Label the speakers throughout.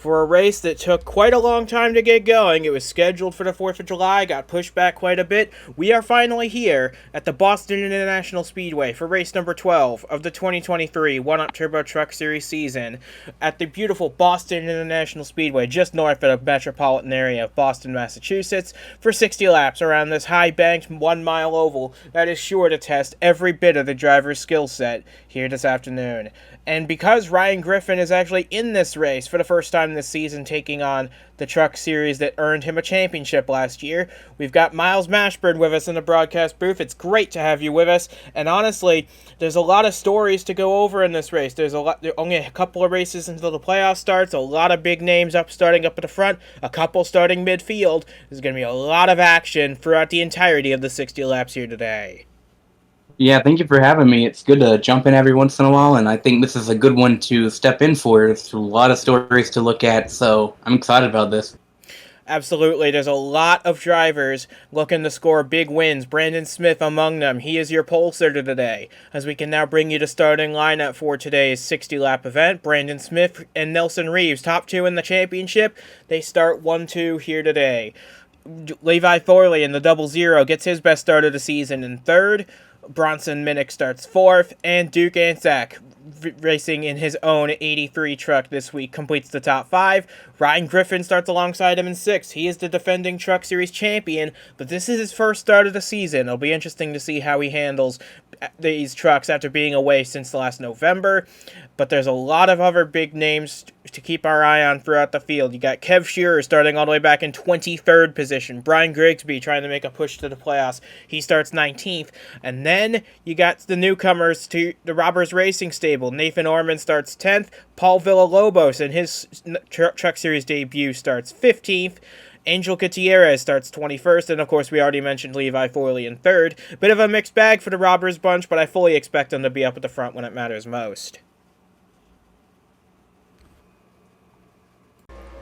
Speaker 1: for a race that took quite a long time to get going. It was scheduled for the 4th of July, got pushed back quite a bit. We are finally here at the Boston International Speedway for race number 12 of the 2023 1-Up Turbo Truck Series season at the beautiful Boston International Speedway, just north of the metropolitan area of Boston, Massachusetts, for 60 laps around this high-banked 1-mile oval that is sure to test every bit of the driver's skill set here this afternoon. And because Ryan Griffin is actually in this race for the first time this season, taking on the truck series that earned him a championship last year, we've got Miles Mashburn with us in the broadcast booth. It's great to have you with us. And honestly, there's a lot of stories to go over in this race. There's only a couple of races until the playoff starts. A lot of big names starting up at the front. A couple starting midfield. There's going to be a lot of action throughout the entirety of the 60 laps here today.
Speaker 2: Yeah, thank you for having me. It's good to jump in every once in a while, and I think this is a good one to step in for. There's a lot of stories to look at, so I'm excited about this.
Speaker 1: Absolutely. There's a lot of drivers looking to score big wins. Brandon Smith among them. He is your pole sitter today, as we can now bring you the starting lineup for today's 60-lap event. Brandon Smith and Nelson Reeves, top two in the championship. They start 1-2 here today. Levi Thorley in the 00 gets his best start of the season in third. Bronson Minnick starts fourth, and Duke Ansack, racing in his own 83 truck this week, completes the top five. Ryan Griffin starts alongside him in sixth. He is the defending Truck Series champion, but this is his first start of the season. It'll be interesting to see how he handles these trucks after being away since last November. But there's a lot of other big names to keep our eye on throughout the field. You got Kev Shearer starting all the way back in 23rd position. Brian Grigsby trying to make a push to the playoffs. He starts 19th. And then you got the newcomers to the Robbers Racing stable. Nathan Orman starts 10th. Paul Villalobos in his Truck Series debut starts 15th. Angel Gutierrez starts 21st, and of course we already mentioned Levi Thorley in third. Bit of a mixed bag for the Robbers bunch, but I fully expect them to be up at the front when it matters most.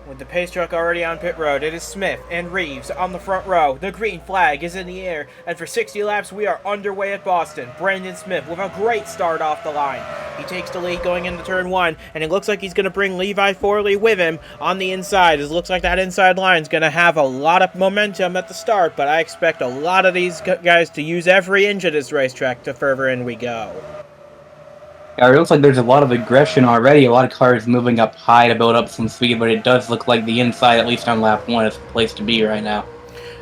Speaker 1: With the pace truck already on pit road, it is Smith and Reeves on the front row. The green flag is in the air, and for 60 laps, we are underway at Boston. Brandon Smith with a great start off the line. He takes the lead going into turn one, and it looks like he's going to bring Levi Thorley with him on the inside. It looks like that inside line is going to have a lot of momentum at the start, but I expect a lot of these guys to use every inch of this racetrack the further in we go.
Speaker 2: Yeah, it looks like there's a lot of aggression already, a lot of cars moving up high to build up some speed, but it does look like the inside, at least on lap one, is the place to be right now.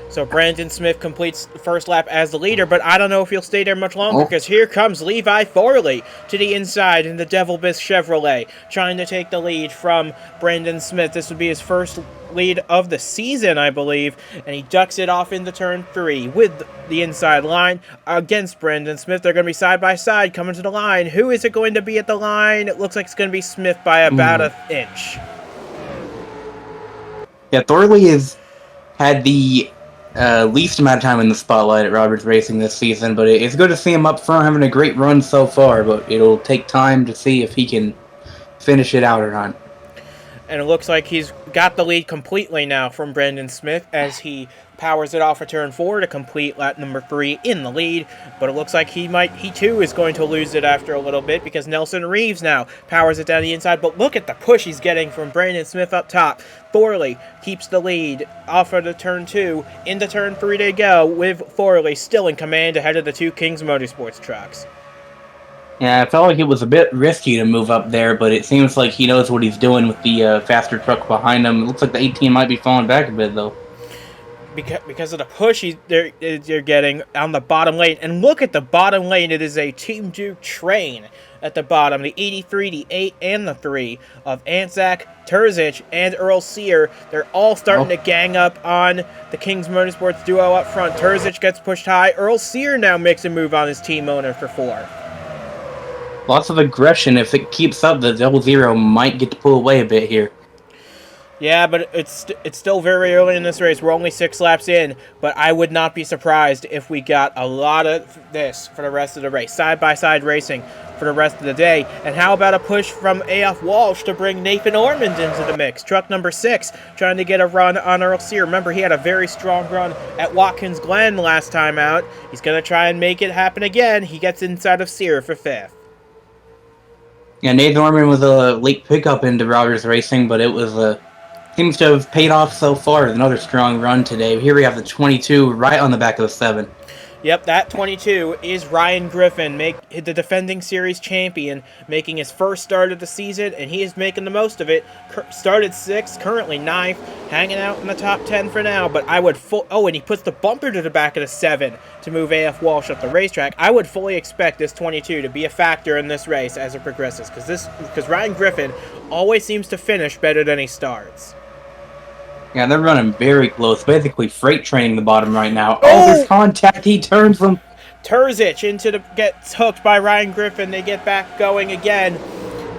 Speaker 1: So Brandon Smith completes the first lap as the leader, but I don't know if he'll stay there much longer, because here comes Levi Thorley to the inside in the Devil Biss Chevrolet, trying to take the lead from Brandon Smith. This would be his first lead of the season, I believe, and he ducks it off into turn three with the inside line against Brandon Smith. They're going to be side by side coming to the line. Who is it going to be at the line? It looks like it's going to be Smith by about an inch.
Speaker 2: Yeah, Thorley has had the least amount of time in the spotlight at Roberts Racing this season, but it's good to see him up front having a great run so far, but it'll take time to see if he can finish it out or not.
Speaker 1: And it looks like he's got the lead completely now from Brandon Smith as he powers it off of turn four to complete lap number 3 in the lead. But it looks like he too is going to lose it after a little bit, because Nelson Reeves now powers it down the inside. But look at the push he's getting from Brandon Smith up top. Thorley keeps the lead off of the turn 2. Into turn 3 they go, with Thorley still in command ahead of the two Kings Motorsports trucks.
Speaker 2: Yeah, I felt like it was a bit risky to move up there, but it seems like he knows what he's doing with the faster truck behind him. It looks like the 18 might be falling back a bit, though.
Speaker 1: Because of the push they're getting on the bottom lane. And look at the bottom lane. It is a Team Duke train at the bottom. The 83, the 8, and the 3 of Ansack, Terzic, and Earl Sear. They're all starting to gang up on the Kings Motorsports duo up front. Terzic gets pushed high. Earl Sear now makes a move on his team owner for 4.
Speaker 2: Lots of aggression. If it keeps up, the 00 might get to pull away a bit here.
Speaker 1: Yeah, but it's still very early in this race. We're only 6 laps in, but I would not be surprised if we got a lot of this for the rest of the race. Side-by-side racing for the rest of the day. And how about a push from A.F. Walsh to bring Nathan Ormond into the mix? Truck number 6 trying to get a run on Earl Sear. Remember, he had a very strong run at Watkins Glen last time out. He's going to try and make it happen again. He gets inside of Sear for 5th.
Speaker 2: Yeah, Nathan Orman was a late pickup into Robbers Racing, but it was seems to have paid off so far. Another strong run today. Here we have the 22 right on the back of the 7.
Speaker 1: Yep, that 22 is Ryan Griffin, the defending series champion, making his first start of the season, and he is making the most of it. Started 6th, currently 9th, hanging out in the top 10 for now, but I would and he puts the bumper to the back of the 7 to move AF Walsh up the racetrack. I would fully expect this 22 to be a factor in this race as it progresses, because Ryan Griffin always seems to finish better than he starts.
Speaker 2: Yeah, they're running very close, basically freight training the bottom right now. Oh, there's contact. He turns them.
Speaker 1: Terzic gets hooked by Ryan Griffin. They get back going again,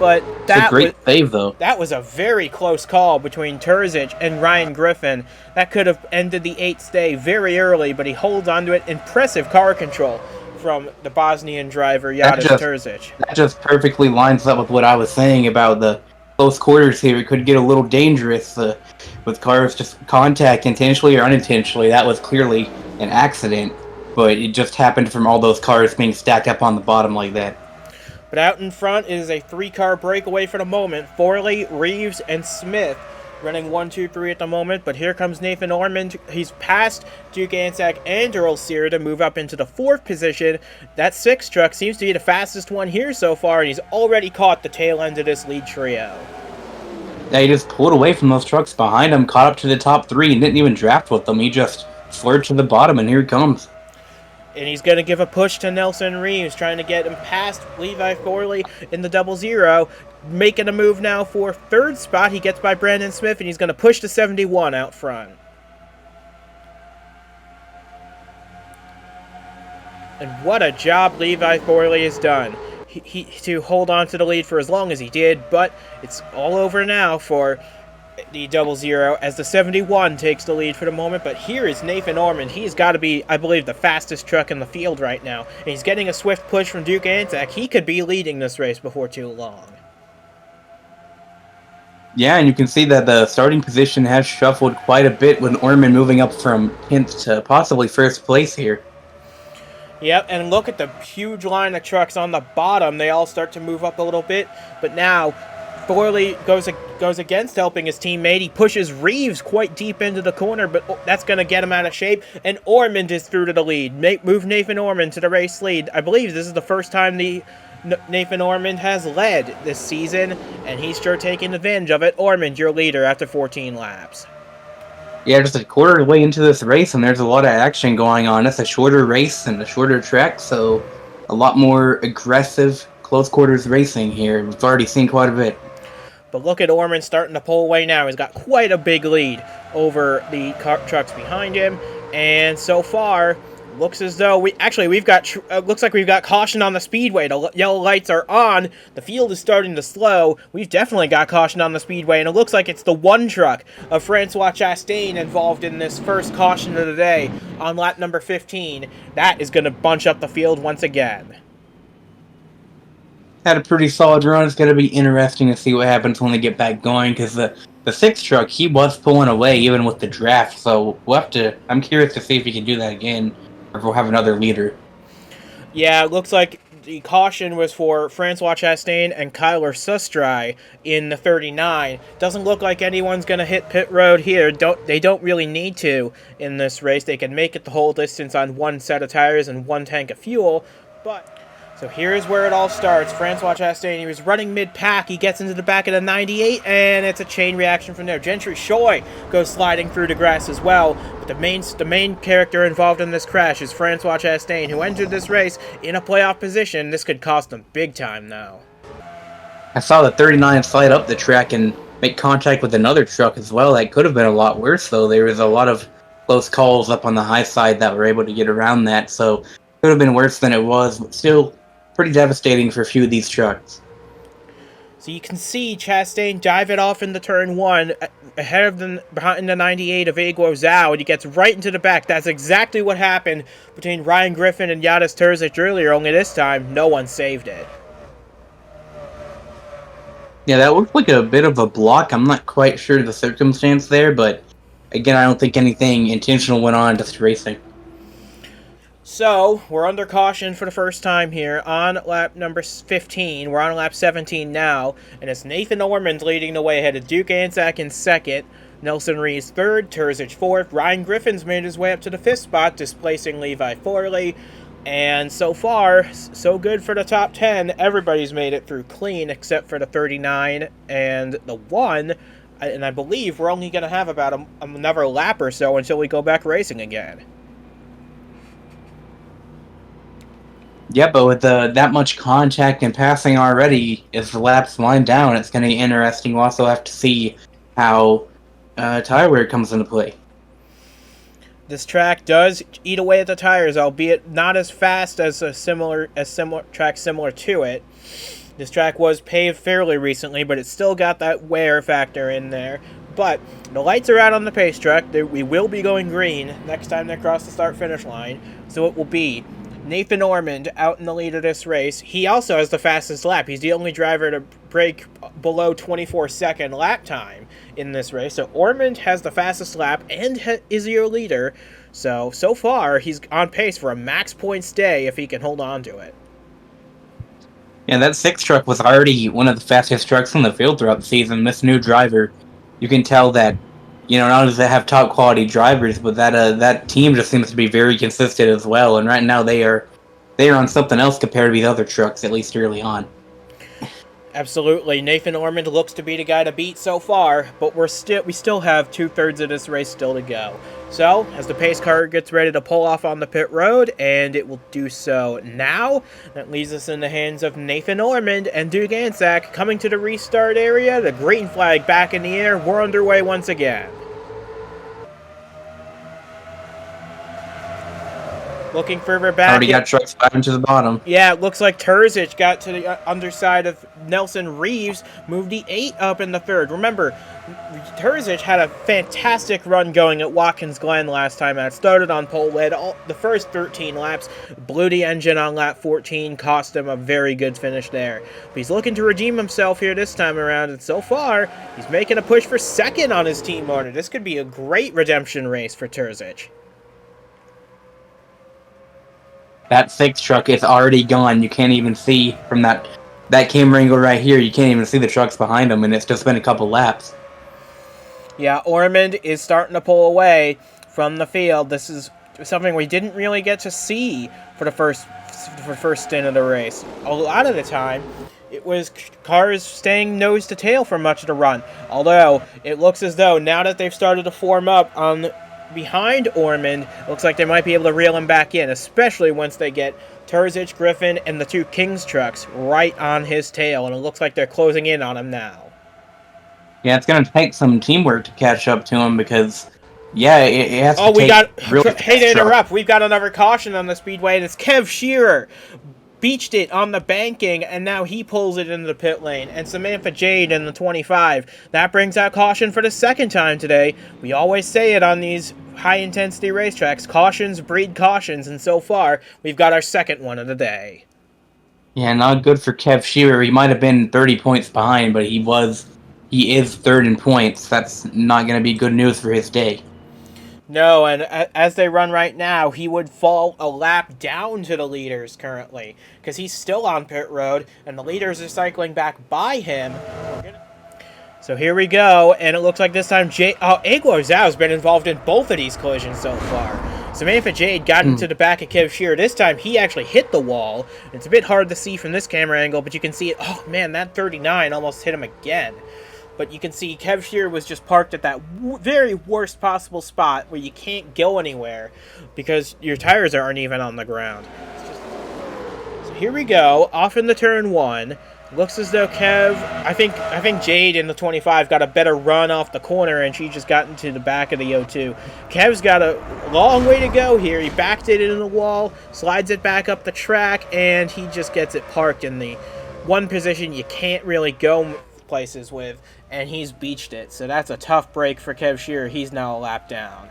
Speaker 1: but
Speaker 2: It's a great save though.
Speaker 1: That was a very close call between Terzic and Ryan Griffin. That could have ended the 8th day very early, but he holds onto it. Impressive car control from the Bosnian driver Yadish Terzic.
Speaker 2: That just perfectly lines up with what I was saying about the close quarters here. It could get a little dangerous with cars just contact intentionally or unintentionally. That was clearly an accident, but it just happened from all those cars being stacked up on the bottom like that.
Speaker 1: But out in front is a 3-car breakaway for the moment. Forley, Reeves, and Smith running 1, 2, 3 at the moment. But here comes Nathan Ormond. He's passed Duke Ansack and Earl Sear to move up into the 4th position. That 6 truck seems to be the fastest one here so far, and he's already caught the tail end of this lead trio.
Speaker 2: Yeah, he just pulled away from those trucks behind him, caught up to the top 3, and didn't even draft with them. He just slurred to the bottom, and here he comes.
Speaker 1: And he's going to give a push to Nelson Reeves, trying to get him past Levi Forley in the 00. Making a move now for 3rd spot. He gets by Brandon Smith, and he's going to push to 71 out front. And what a job Levi Forley has done. He to hold on to the lead for as long as he did, but it's all over now for the 00 as the 71 takes the lead for the moment. But here is Nathan Ormond. He's got to be, I believe, the fastest truck in the field right now. And he's getting a swift push from Duke Ansack. He could be leading this race before too long.
Speaker 2: Yeah, and you can see that the starting position has shuffled quite a bit with Ormond moving up from 10th to possibly 1st place here.
Speaker 1: Yep, and look at the huge line of trucks on the bottom. They all start to move up a little bit, but now Forley goes against helping his teammate. He pushes Reeves quite deep into the corner, but that's going to get him out of shape, and Ormond is through to the lead. Move Nathan Ormond to the race lead. I believe this is the first time Nathan Ormond has led this season, and he's sure taking advantage of it. Ormond, your leader after 14 laps.
Speaker 2: Yeah, just a quarter of the way into this race, and there's a lot of action going on. It's a shorter race and a shorter track, so a lot more aggressive, close quarters racing here. We've already seen quite a bit.
Speaker 1: But look at Ormond starting to pull away now. He's got quite a big lead over the trucks behind him, and so far, looks as though looks like we've got caution on the Speedway. The yellow lights are on. The field is starting to slow. We've definitely got caution on the Speedway, and it looks like it's the 1 truck of Francois Chastain involved in this first caution of the day on lap number 15. That is going to bunch up the field once again.
Speaker 2: Had a pretty solid run. It's going to be interesting to see what happens when they get back going, because the 6 truck, he was pulling away even with the draft, so I'm curious to see if he can do that again, or if we'll have another leader.
Speaker 1: Yeah, it looks like the caution was for Francois Chastain and Kyler Sustry in the 39. Doesn't look like anyone's going to hit pit road here. They don't really need to in this race. They can make it the whole distance on 1 set of tires and 1 tank of fuel, but... So here's where it all starts. Francois Chastain, he was running mid-pack. He gets into the back of the 98, and it's a chain reaction from there. Gentry Choi goes sliding through the grass as well. But the main character involved in this crash is Francois Chastain, who entered this race in a playoff position. This could cost him big time now.
Speaker 2: I saw the 39 slide up the track and make contact with another truck as well. That could have been a lot worse, though. There was a lot of close calls up on the high side that were able to get around that, so it could have been worse than it was, but still pretty devastating for a few of these trucks.
Speaker 1: So you can see Chastain dive it off into turn 1 ahead of behind the 98 of Aguo Zhao, and he gets right into the back. That's exactly what happened between Ryan Griffin and Yadish Terzic earlier, only this time no one saved it.
Speaker 2: Yeah, that looked like a bit of a block. I'm not quite sure the circumstance there, but again, I don't think anything intentional went on, just racing.
Speaker 1: So, we're under caution for the first time here on lap number 15. We're on lap 17 now, and it's Nathan Ormond leading the way ahead of Duke Anzac in second, Nelson Rees third, Terzic fourth. Ryan Griffin's made his way up to the fifth spot, displacing Levi Forley. And so far, so good for the top 10. Everybody's made it through clean except for the 39 and the 1. And I believe we're only going to have about another lap or so until we go back racing again.
Speaker 2: Yeah, but with that much contact and passing already, as the laps wind down, it's going to be interesting. We'll also have to see how tire wear comes into play.
Speaker 1: This track does eat away at the tires, albeit not as fast as a similar track similar to it. This track was paved fairly recently, but it's still got that wear factor in there. But the lights are out on the pace track. We will be going green next time they cross the start-finish line. So it will be Nathan Ormond out in the lead of this race. He also has the fastest lap. He's the only driver to break below 24-second lap time in this race. So Ormond has the fastest lap and is your leader. So far, he's on pace for a max points day if he can hold on to it.
Speaker 2: Yeah, that 6 truck was already one of the fastest trucks in the field throughout the season. This new driver, you can tell that, not only does they have top quality drivers, but that team just seems to be very consistent as well. And right now they are on something else compared to these other trucks, at least early on.
Speaker 1: Absolutely. Nathan Ormond looks to be the guy to beat so far, but we still have 2/3 of this race still to go. So, as the pace car gets ready to pull off on the pit road, and it will do so now, that leaves us in the hands of Nathan Ormond and Duke Anzac coming to the restart area, the green flag back in the air, we're underway once again. Looking further back.
Speaker 2: Already got trucks sliding to the bottom.
Speaker 1: Yeah, it looks like Terzic got to the underside of Nelson Reeves, moved the 8 up in the 3rd. Remember, Terzic had a fantastic run going at Watkins Glen last time out. Started on pole, led the first 13 laps, blew the engine on lap 14, cost him a very good finish there. But he's looking to redeem himself here this time around, and so far, he's making a push for second on his team order. This could be a great redemption race for Terzic.
Speaker 2: That 6 truck is already gone. You can't even see from that camera angle right here. You can't even see the trucks behind them, and it's just been a couple laps.
Speaker 1: Yeah, Ormond is starting to pull away from the field. This is something we didn't really get to see for the first stint of the race. A lot of the time, it was cars staying nose to tail for much of the run. Although, it looks as though now that they've started to form up on behind Ormond, looks like they might be able to reel him back in, especially once they get Terzic, Griffin, and the 2 Kings trucks right on his tail, and it looks like they're closing in on him now.
Speaker 2: Yeah, it's going to take some teamwork to catch up to him because, yeah, it has to take
Speaker 1: Hey to interrupt, we've got another caution on the Speedway, and it's Kev Shearer. Beached it on the banking, and now he pulls it into the pit lane. And Samantha Jade in the 25. That brings out caution for the second time today. We always say it on these high-intensity racetracks. Cautions breed cautions, and so far, we've got our second one of the day.
Speaker 2: Yeah, not good for Kev Shearer. He might have been 30 points behind, but he is 3rd in points. That's not going to be good news for his day.
Speaker 1: No, and as they run right now, he would fall a lap down to the leaders currently, because he's still on pit road, and the leaders are cycling back by him. So here we go, and it looks like this time Eglo Zhao has been involved in both of these collisions so far. Samantha Jade got into the back of Kev Shearer. This time, he actually hit the wall. It's a bit hard to see from this camera angle, but you can see it. Oh, man, that 39 almost hit him again. But you can see Kev Shearer was just parked at that very worst possible spot where you can't go anywhere because your tires aren't even on the ground. So here we go, off in the turn 1. Looks as though I think Jade in the 25 got a better run off the corner, and she just got into the back of the O2. Kev's got a long way to go here. He backed it into the wall, slides it back up the track, and he just gets it parked in the one position you can't really go places with, and he's beached it. So that's a tough break for Kev Shearer. He's now a lap down.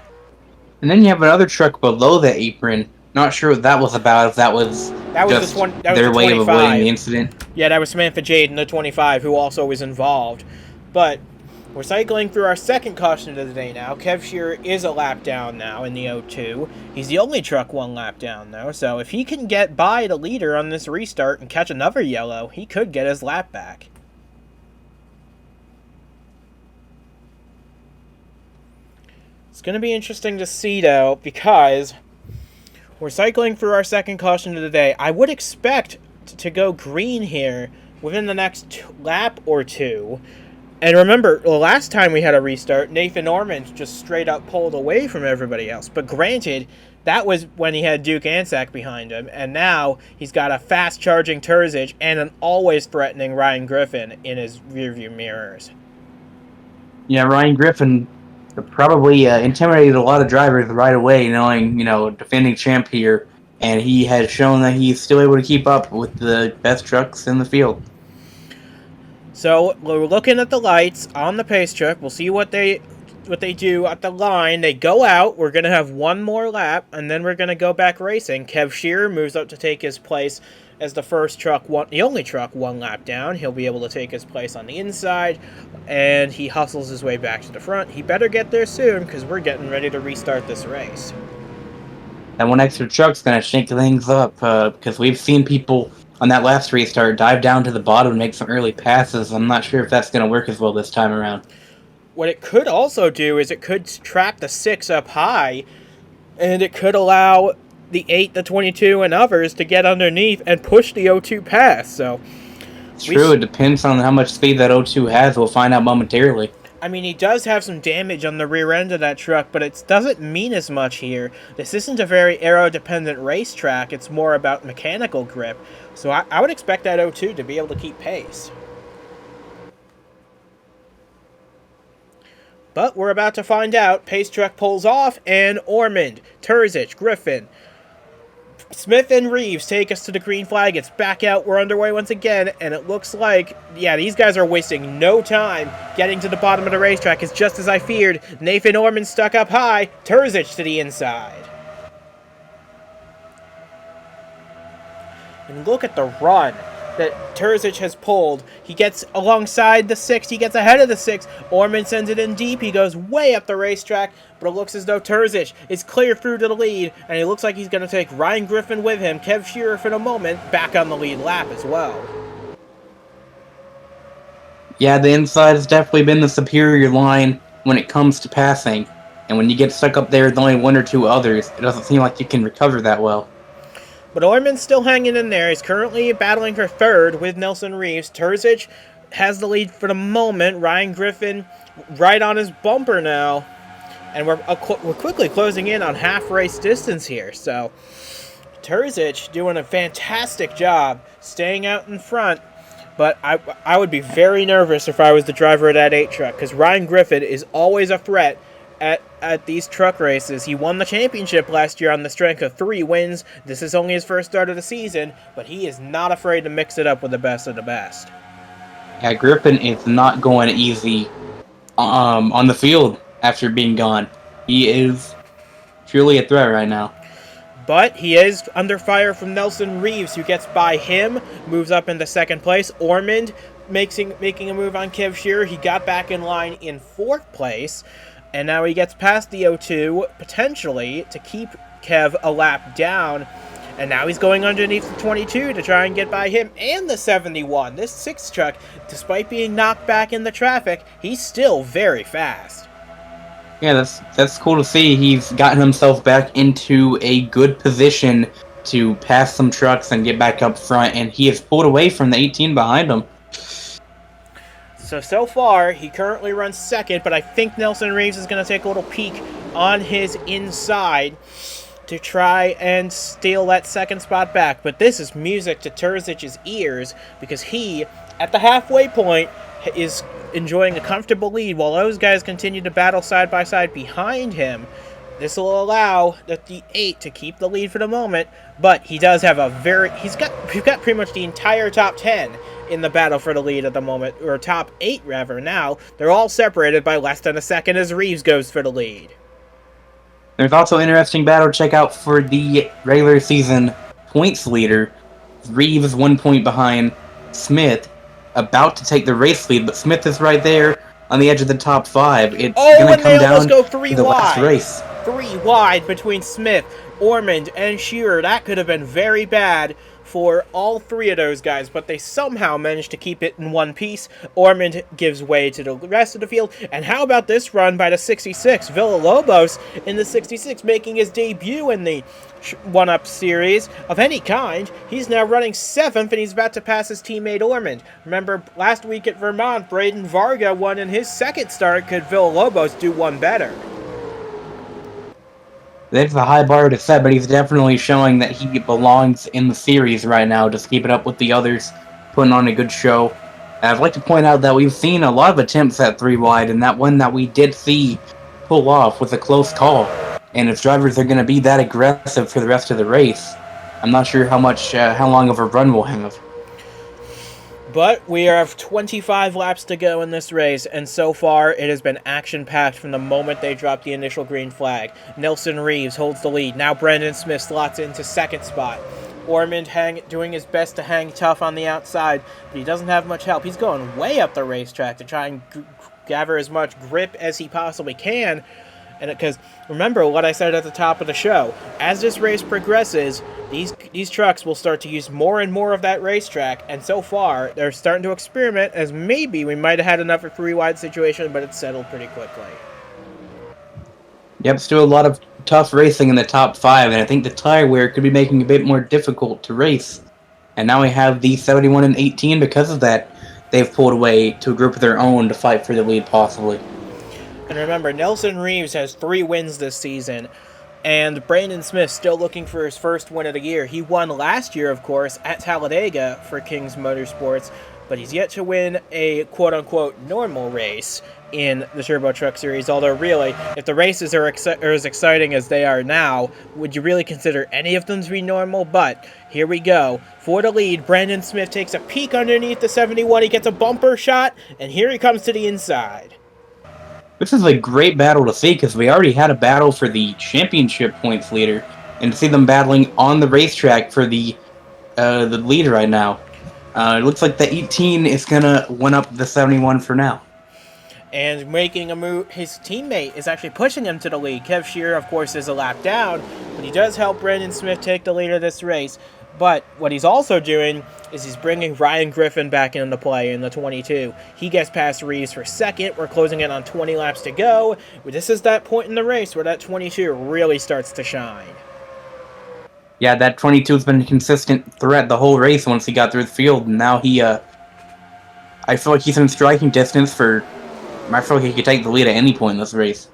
Speaker 2: And then you have another truck below the apron. Not sure what that was about, if that was just their way of avoiding the incident.
Speaker 1: Yeah, that was Samantha Jade in the 25, who also was involved. But We're cycling through our second caution of the day now. Kev Shearer is a lap down now in the 0-2. He's the only truck one lap down, though, so if he can get by the leader on this restart and catch another yellow, he could get his lap back. It's going to be interesting to see, though, because we're cycling through our second caution of the day. I would expect to go green here within the next lap or two. And remember, the last time we had a restart, Nathan Ormond just straight up pulled away from everybody else. But granted, that was when he had Duke Ansack behind him. And now he's got a fast-charging Terzic and an always-threatening Ryan Griffin in his rearview mirrors.
Speaker 2: Yeah, Ryan Griffin probably intimidated a lot of drivers right away, knowing, defending champ here. And he has shown that he's still able to keep up with the best trucks in the field.
Speaker 1: So we're looking at the lights on the pace truck. We'll see what they do at the line. They go out. We're going to have one more lap, and then we're going to go back racing. Kev Shearer moves up to take his place as the only truck one lap down. He'll be able to take his place on the inside, and he hustles his way back to the front. He better get there soon because we're getting ready to restart this race.
Speaker 2: That one extra truck's going to shake things up because we've seen people on that last restart dive down to the bottom and make some early passes. I'm not sure if that's going to work as well this time around.
Speaker 1: What it could also do is it could trap the 6 up high, and it could allow the 8, the 22, and others to get underneath and push the 0-2 past. So
Speaker 2: it's true. It depends on how much speed that 0-2 has. We'll find out momentarily.
Speaker 1: I mean, he does have some damage on the rear end of that truck, but it doesn't mean as much here. This isn't a very aero-dependent racetrack. It's more about mechanical grip. So I would expect that 0-2 to be able to keep pace. But we're about to find out. Pace truck pulls off, and Ormond, Terzic, Griffin, Smith, and Reeves take us to the green flag. It's back out. We're underway once again, and it looks like, yeah, these guys are wasting no time getting to the bottom of the racetrack. It's just as I feared. Nathan Ormond stuck up high. Terzic to the inside. And look at the run that Terzic has pulled. He gets alongside the 6. He gets ahead of the 6. Ormond sends it in deep. He goes way up the racetrack, but it looks as though Terzic is clear through to the lead, and he looks like he's going to take Ryan Griffin with him. Kev Shearer, for the moment, back on the lead lap as well.
Speaker 2: Yeah, the inside has definitely been the superior line when it comes to passing. And when you get stuck up there with only 1 or 2 others, it doesn't seem like you can recover that well.
Speaker 1: But Ormond's still hanging in there. He's currently battling for third with Nelson Reeves. Terzic has the lead for the moment. Ryan Griffin right on his bumper now. And we're quickly closing in on half race distance here. So Terzic doing a fantastic job staying out in front. But I would be very nervous if I was the driver of that 8 truck, because Ryan Griffin is always a threat at these truck races. He won the championship last year on the strength of 3 wins. This is only his first start of the season, but he is not afraid to mix it up with the best of the best.
Speaker 2: Yeah, Griffin is not going easy on the field after being gone. He is truly a threat right now.
Speaker 1: But he is under fire from Nelson Reeves, who gets by him, moves up into second place. Ormond making a move on Kev Shearer. He got back in line in 4th place. And now he gets past the 0-2, potentially, to keep Kev a lap down. And now he's going underneath the 22 to try and get by him and the 71. This 6 truck, despite being knocked back in the traffic, he's still very fast.
Speaker 2: Yeah, that's cool to see. He's gotten himself back into a good position to pass some trucks and get back up front. And he has pulled away from the 18 behind him.
Speaker 1: So far, he currently runs second, but I think Nelson Reeves is going to take a little peek on his inside to try and steal that second spot back. But this is music to Terzic's ears, because he, at the halfway point, is enjoying a comfortable lead while those guys continue to battle side by side behind him. This will allow the 8 to keep the lead for the moment, but he does have we've got pretty much the entire top 10 in the battle for the lead at the moment, or top 8 rather now. They're all separated by less than a second as Reeves goes for the lead.
Speaker 2: There's also an interesting battle to check out for the regular season points leader. Reeves is 1 point behind Smith, about to take the race lead, but Smith is right there, on the edge of the top 5. It's
Speaker 1: Oh,
Speaker 2: going to
Speaker 1: and they
Speaker 2: come
Speaker 1: almost
Speaker 2: down
Speaker 1: go
Speaker 2: to
Speaker 1: three
Speaker 2: the last
Speaker 1: wide.
Speaker 2: race.
Speaker 1: 3 wide between Smith, Ormond, and Shearer. That could have been very bad for all three of those guys, but they somehow managed to keep it in one piece. Ormond gives way to the rest of the field. And how about this run by the 66? Villalobos in the 66 making his debut in the one-up series of any kind. He's now running 7th, and he's about to pass his teammate Ormond. Remember, last week at Vermont, Braden Varga won in his second start. Could Villalobos do one better?
Speaker 2: That's a high bar to set, but he's definitely showing that he belongs in the series right now, just keeping up with the others, putting on a good show. I'd like to point out that we've seen a lot of attempts at 3 wide, and that one that we did see pull off was a close call. And if drivers are going to be that aggressive for the rest of the race, I'm not sure how long of a run we'll have.
Speaker 1: But we have 25 laps to go in this race, and so far it has been action-packed from the moment they dropped the initial green flag. Nelson Reeves holds the lead. Now Brendan Smith slots into second spot. Ormond doing his best to hang tough on the outside, but he doesn't have much help. He's going way up the racetrack to try and gather as much grip as he possibly can. And because remember what I said at the top of the show, as this race progresses, these trucks will start to use more and more of that racetrack, and so far they're starting to experiment as maybe we might have had enough of 3 wide situation, but it's settled pretty quickly.
Speaker 2: Yep, still a lot of tough racing in the top 5, and I think the tire wear could be making it a bit more difficult to race. And now we have the 71 and 18 because of that. They've pulled away to a group of their own to fight for the lead, possibly.
Speaker 1: And remember, Nelson Reeves has 3 wins this season, and Brandon Smith still looking for his first win of the year. He won last year, of course, at Talladega for Kings Motorsports, but he's yet to win a quote-unquote normal race in the Turbo Truck Series. Although, really, if the races are as exciting as they are now, would you really consider any of them to be normal? But here we go. For the lead, Brandon Smith takes a peek underneath the 71. He gets a bumper shot, and here he comes to the inside.
Speaker 2: This is a great battle to see because we already had a battle for the championship points leader, and to see them battling on the racetrack for the lead right now. It looks like the 18 is gonna one up the 71 for now.
Speaker 1: And making a move, his teammate is actually pushing him to the lead. Kev Shearer, of course, is a lap down, but he does help Brandon Smith take the lead of this race. But what he's also doing is he's bringing Ryan Griffin back into play in the 22. He gets past Reeves for second. We're closing in on 20 laps to go. This is that point in the race where that 22 really starts to shine.
Speaker 2: Yeah, that 22 has been a consistent threat the whole race once he got through the field, and now I feel like he's in striking distance for... I feel like he could take the lead at any point in this race.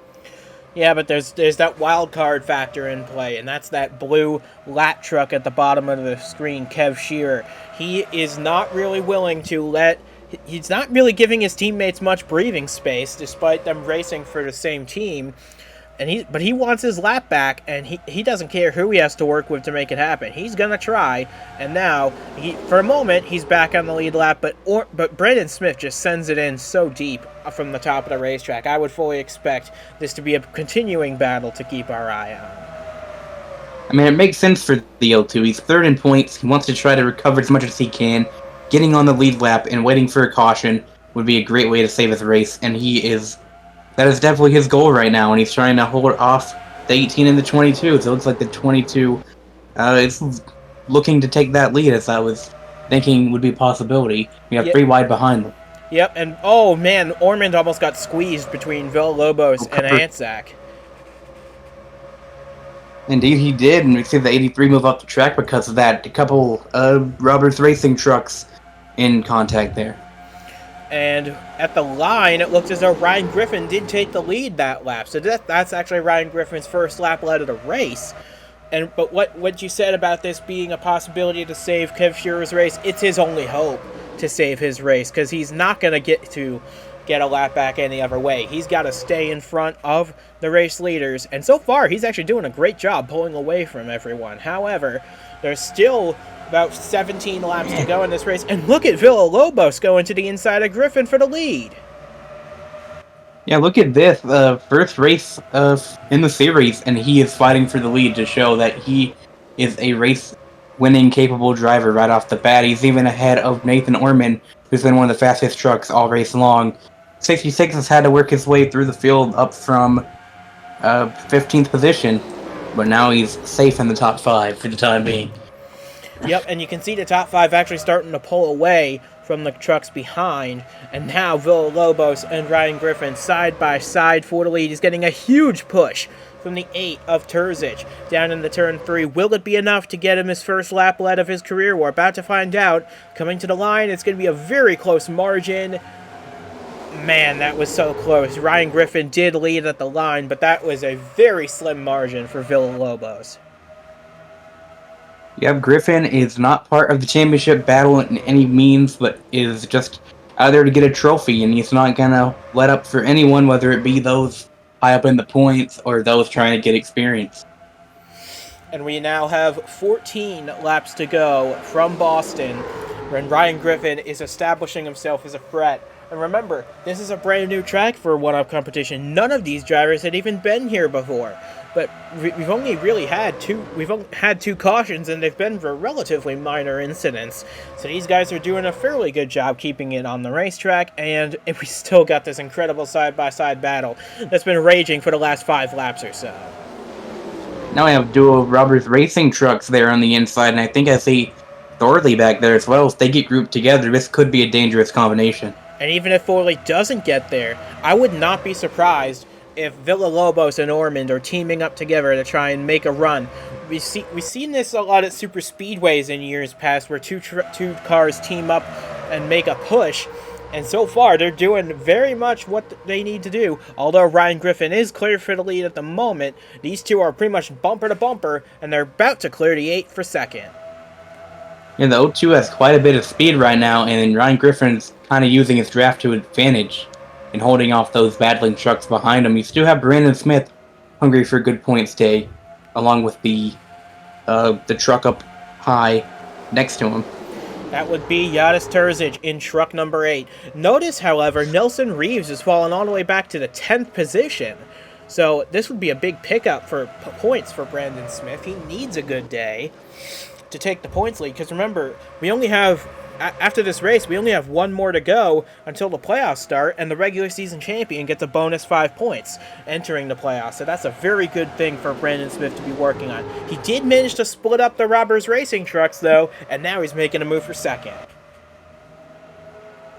Speaker 1: Yeah, but there's that wild card factor in play, and that's that blue lat truck at the bottom of the screen, Kev Shearer. He is not really willing to he's not really giving his teammates much breathing space, despite them racing for the same team. But he wants his lap back, and he doesn't care who he has to work with to make it happen. He's gonna try, and now for a moment he's back on the lead lap, but Brandon Smith just sends it in so deep from the top of the racetrack. I would fully expect this to be a continuing battle to keep our eye on.
Speaker 2: I mean, it makes sense for the L2. He's third in points. He wants to try to recover as much as he can. Getting on the lead lap and waiting for a caution would be a great way to save his race, and that is definitely his goal right now, and he's trying to hold off the 18 and the 22. So it looks like the 22 is looking to take that lead, as I was thinking would be a possibility. We have 3 wide behind them.
Speaker 1: Yep, and oh man, Ormond almost got squeezed between Villalobos and Anzac.
Speaker 2: Indeed, he did, and we see the 83 move up the track because of that. A couple Roberts Racing trucks in contact there.
Speaker 1: And at the line, it looked as though Ryan Griffin did take the lead that lap. So that's actually Ryan Griffin's first lap led of the race. But what you said about this being a possibility to save Kev Shearer's race, it's his only hope to save his race, because he's not going to get a lap back any other way. He's got to stay in front of the race leaders, and so far he's actually doing a great job pulling away from everyone. However, there's still about 17 laps to go in this race, and look at Villalobos going to the inside of Griffin for the lead.
Speaker 2: Yeah, look at this. First race in the series, and he is fighting for the lead to show that he is a race-winning capable driver right off the bat. He's even ahead of Nathan Orman, who's been one of the fastest trucks all race long. 66 has had to work his way through the field up from 15th position, but now he's safe in the top 5 for the time being.
Speaker 1: Yep, and you can see the top 5 actually starting to pull away from the trucks behind, and now Villalobos and Ryan Griffin side by side for the lead. He's getting a huge push from the 8 of Terzic down in the turn 3. Will it be enough to get him his first lap lead of his career? We're about to find out. Coming to the line, it's going to be a very close margin. Man, that was so close. Ryan Griffin did lead at the line, but that was a very slim margin for Villalobos.
Speaker 2: Yep, Griffin is not part of the championship battle in any means, but is just out there to get a trophy, and he's not gonna let up for anyone, whether it be those high up in the points or those trying to get experience.
Speaker 1: And we now have 14 laps to go from Boston, when Ryan Griffin is establishing himself as a threat. And remember, this is a brand new track for one-up competition. None of these drivers had even been here before. But we've only really had two cautions, and they've been for relatively minor incidents. So these guys are doing a fairly good job keeping it on the racetrack, and we still got this incredible side-by-side battle that's been raging for the last 5 laps or so.
Speaker 2: Now we have dual Roberts Racing trucks there on the inside, and I think I see Thorley back there as well. If they get grouped together, this could be a dangerous combination.
Speaker 1: And even if Thorley doesn't get there, I would not be surprised if Villalobos and Ormond are teaming up together to try and make a run. We've seen this a lot at super speedways in years past, where two cars team up and make a push. And so far, they're doing very much what they need to do. Although Ryan Griffin is clear for the lead at the moment, these two are pretty much bumper to bumper, and they're about to clear the 8 for second.
Speaker 2: Yeah, the O2 has quite a bit of speed right now, and Ryan Griffin's kind of using his draft to advantage and holding off those battling trucks behind him. You still have Brandon Smith hungry for a good points day, along with the truck up high next to him.
Speaker 1: That would be Yadis Terzic in truck number 8. Notice, however, Nelson Reeves has fallen all the way back to the 10th position. So this would be a big pickup for points for Brandon Smith. He needs a good day to take the points lead, because remember, we only have, after this race, we only have one more to go until the playoffs start, and the regular season champion gets a bonus 5 points entering the playoffs. So that's a very good thing for Brandon Smith to be working on. He did manage to split up the Roberts Racing trucks, though, and now he's making a move for second.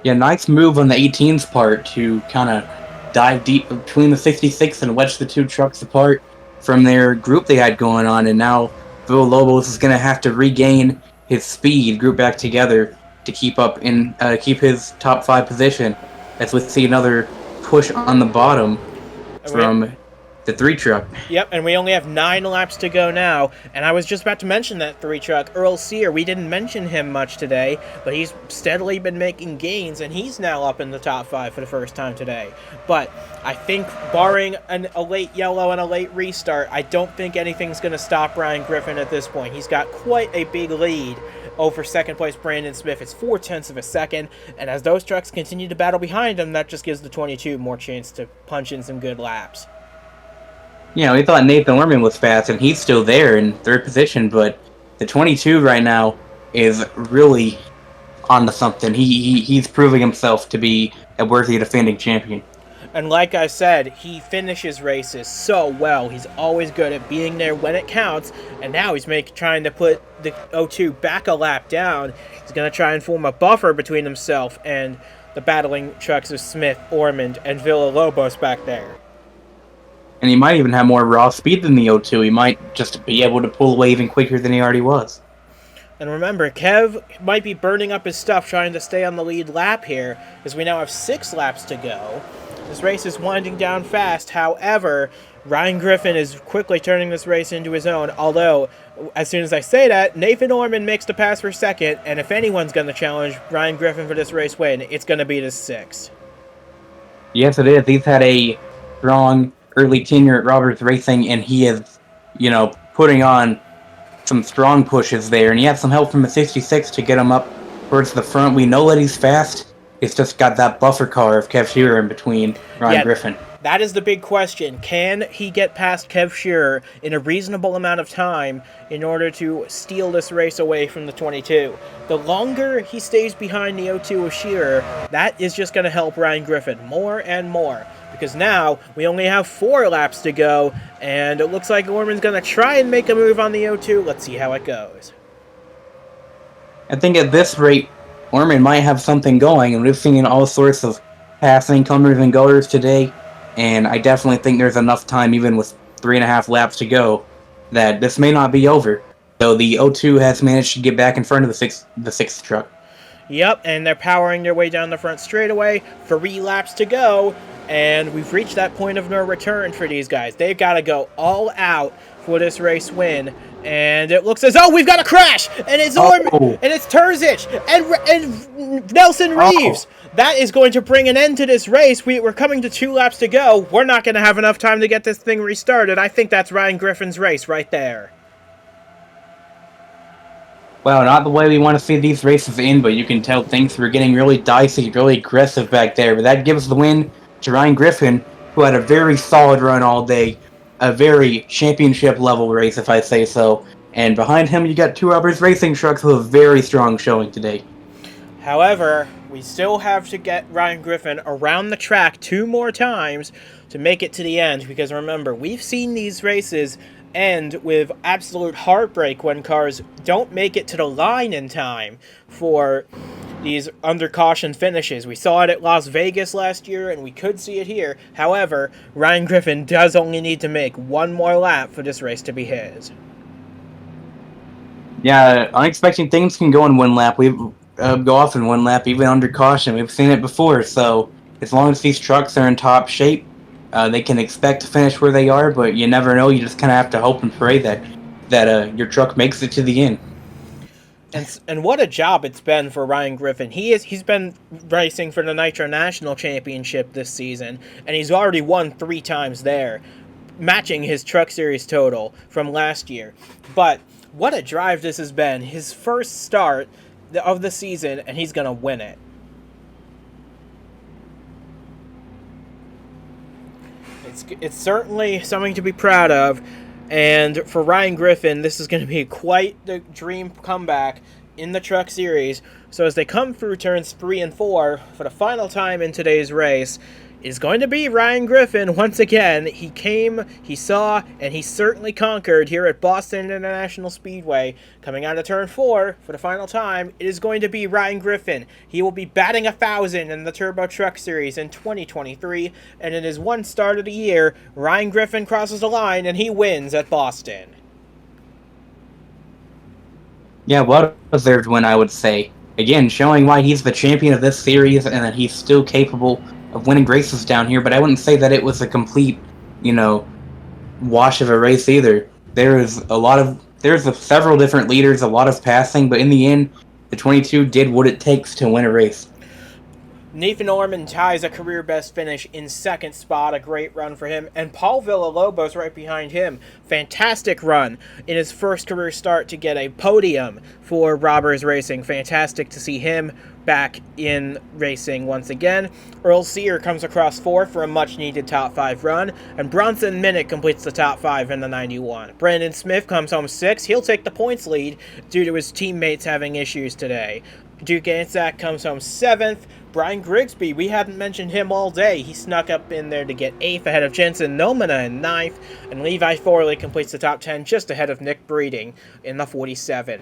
Speaker 2: Yeah, nice move on the 18's part to kind of dive deep between the 66 and wedge the two trucks apart from their group they had going on, and now Villalobos is going to have to regain his speed, group back together to keep up in keep his top 5 position, as we see another push on the bottom from the 3 truck.
Speaker 1: Yep, and we only have 9 laps to go now, and I was just about to mention that 3 truck, Earl Sear. We didn't mention him much today, but he's steadily been making gains, and he's now up in the top 5 for the first time today. But I think, barring a late yellow and a late restart, I don't think anything's going to stop Ryan Griffin at this point. He's got quite a big lead over second place Brandon Smith. It's 0.4 of a second, and as those trucks continue to battle behind him, that just gives the 22 more chance to punch in some good laps.
Speaker 2: You know, we thought Nathan Orman was fast, and he's still there in 3rd position, but the 22 right now is really onto something. He's proving himself to be a worthy defending champion.
Speaker 1: And like I said, he finishes races so well. He's always good at being there when it counts, and now he's trying to put the O2 back a lap down. He's going to try and form a buffer between himself and the battling trucks of Smith, Ormond, and Villalobos back there.
Speaker 2: And he might even have more raw speed than the O2. He might just be able to pull away even quicker than he already was.
Speaker 1: And remember, Kev might be burning up his stuff trying to stay on the lead lap here, as we now have 6 laps to go. This race is winding down fast. However, Ryan Griffin is quickly turning this race into his own, although, as soon as I say that, Nathan Orman makes the pass for second, and if anyone's going to challenge Ryan Griffin for this race win, it's going to be the 6.
Speaker 2: Yes, it is. He's had a strong early tenure at Roberts Racing, and he is, putting on some strong pushes there, and he had some help from the 66 to get him up towards the front. We know that he's fast. It's just got that buffer car of Kev Shearer in between Ryan Griffin.
Speaker 1: That is the big question. Can he get past Kev Shearer in a reasonable amount of time in order to steal this race away from the 22? The longer he stays behind the 02 of Shearer, that is just going to help Ryan Griffin more and more. Because now we only have 4 laps to go, and it looks like Orman's going to try and make a move on the 02. Let's see how it goes.
Speaker 2: I think at this rate, Orman might have something going, and we've seen all sorts of passing comers and goers today. And I definitely think there's enough time, even with 3.5 laps to go, that this may not be over. So the 02 has managed to get back in front of the sixth truck.
Speaker 1: Yep, and they're powering their way down the front straightaway. 3 laps to go, and we've reached that point of no return for these guys. They've got to go all out for this race win. And it looks as though we've got a crash, and it's Orman, and it's Terzic, and Nelson Reeves. That is going to bring an end to this race. We're coming to 2 laps to go. We're not going to have enough time to get this thing restarted. I think that's Ryan Griffin's race right there.
Speaker 2: Well, not the way we want to see these races end, but you can tell things were getting really dicey, really aggressive back there. But that gives the win to Ryan Griffin, who had a very solid run all day. A very championship-level race, if I say so. And behind him, you got 2 Roberts Racing trucks with a very strong showing today.
Speaker 1: However, we still have to get Ryan Griffin around the track 2 more times to make it to the end. Because remember, we've seen these races end with absolute heartbreak when cars don't make it to the line in time for these under caution finishes. We saw it at Las Vegas last year, and we could see it here. However, Ryan Griffin does only need to make 1 more lap for this race to be his.
Speaker 2: Yeah, unexpected things can go in 1 lap. We go off in 1 lap, even under caution. We've seen it before, so as long as these trucks are in top shape, they can expect to finish where they are, but you never know. You just kind of have to hope and pray that your truck makes it to the end.
Speaker 1: And what a job it's been for Ryan Griffin. He's been racing for the Nitro National Championship this season, and he's already won 3 times there, matching his Truck Series total from last year. But what a drive this has been. His first start of the season, and he's going to win it. It's certainly something to be proud of. And for Ryan Griffin, this is going to be quite the dream comeback in the Truck Series. So as they come through turns 3 and 4 for the final time in today's race, is going to be Ryan Griffin once again. He came, he saw, and he certainly conquered here at Boston International Speedway. Coming out of turn 4 for the final time, it is going to be Ryan Griffin. He will be batting 1,000 in the Turbo Truck Series in 2023, and in his 1 start of the year, Ryan Griffin crosses the line and he wins at Boston.
Speaker 2: Yeah, well-deserved win, I would say. Again, showing why he's the champion of this series and that he's still capable of winning races down here, but I wouldn't say that it was a complete, wash of a race either. There's several different leaders, a lot of passing, but in the end, the 22 did what it takes to win a race.
Speaker 1: Nathan Orman ties a career best finish in 2nd spot, a great run for him, and Paul Villalobos right behind him. Fantastic run in his first career start to get a podium for Robbers Racing. Fantastic to see him back in racing once again. Earl Sear comes across 4th for a much-needed top 5 run, and Bronson Minnick completes the top 5 in the 91. Brandon Smith comes home 6th. He'll take the points lead due to his teammates having issues today. Duke Ansack comes home 7th. Brian Grigsby, we hadn't mentioned him all day. He snuck up in there to get 8th ahead of Jensen Nomina in 9th, and Levi Forley completes the top 10 just ahead of Nick Breeding in the 47.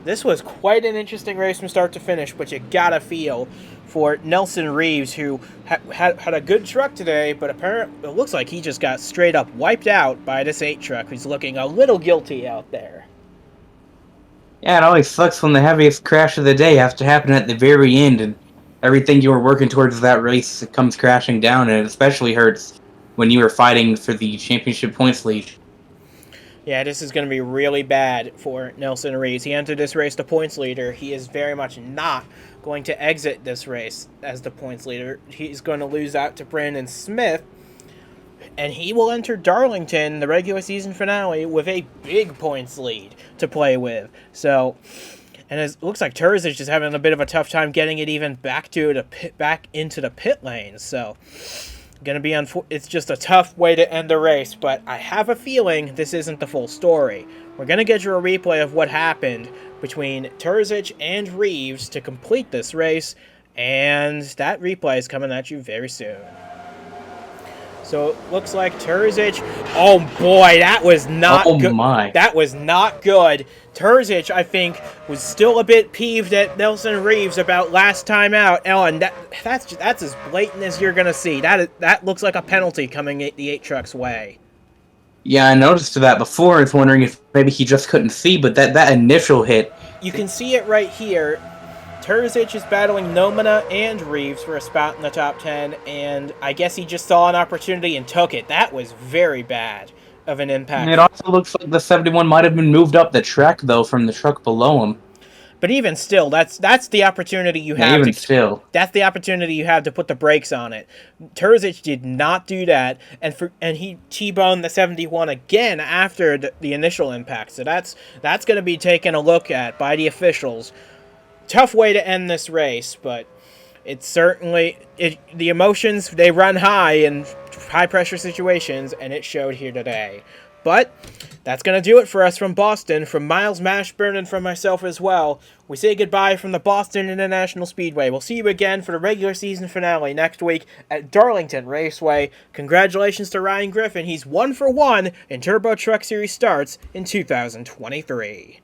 Speaker 1: This was quite an interesting race from start to finish, but you gotta feel for Nelson Reeves, who had a good truck today, but apparently it looks like he just got straight up wiped out by this 8 truck, who's looking a little guilty out there.
Speaker 2: Yeah, it always sucks when the heaviest crash of the day has to happen at the very end, and everything you were working towards that race comes crashing down, and it especially hurts when you were fighting for the championship points lead.
Speaker 1: Yeah, this is going to be really bad for Nelson Reeves. He entered this race the points leader. He is very much not going to exit this race as the points leader. He's going to lose out to Brandon Smith, and he will enter Darlington, the regular season finale, with a big points lead to play with. So, and it looks like Terzic is having a bit of a tough time getting it even back into the pit lane. So, It's just a tough way to end the race, but I have a feeling this isn't the full story. We're going to get you a replay of what happened between Terzic and Reeves to complete this race, and that replay is coming at you very soon. So it looks like Terzic. Oh boy, that was not good.
Speaker 2: My.
Speaker 1: That was not good. Terzic, I think, was still a bit peeved at Nelson Reeves about last time out. Ellen, that's as blatant as you're gonna see. That looks like a penalty coming the 8 truck's way.
Speaker 2: Yeah, I noticed that before. I was wondering if maybe he just couldn't see, but that initial hit.
Speaker 1: You can see it right here. Terzic is battling Nomina and Reeves for a spot in the top 10, and I guess he just saw an opportunity and took it. That was very bad of an impact.
Speaker 2: It also looks like the 71 might have been moved up the track, though, from the truck below him.
Speaker 1: But even still, that's the opportunity you have. That's the opportunity you have to put the brakes on it. Terzic did not do that, and he T-boned the 71 again after the initial impact. So that's going to be taken a look at by the officials. Tough way to end this race, but it's certainly the emotions, they run high in high pressure situations, and it showed here today. But that's going to do it for us from Boston. From Miles Mashburn and from myself as well, we say goodbye from the Boston International Speedway. We'll see you again for the regular season finale next week at Darlington Raceway. Congratulations to Ryan Griffin. He's 1 for 1 in Turbo Truck Series starts in 2023.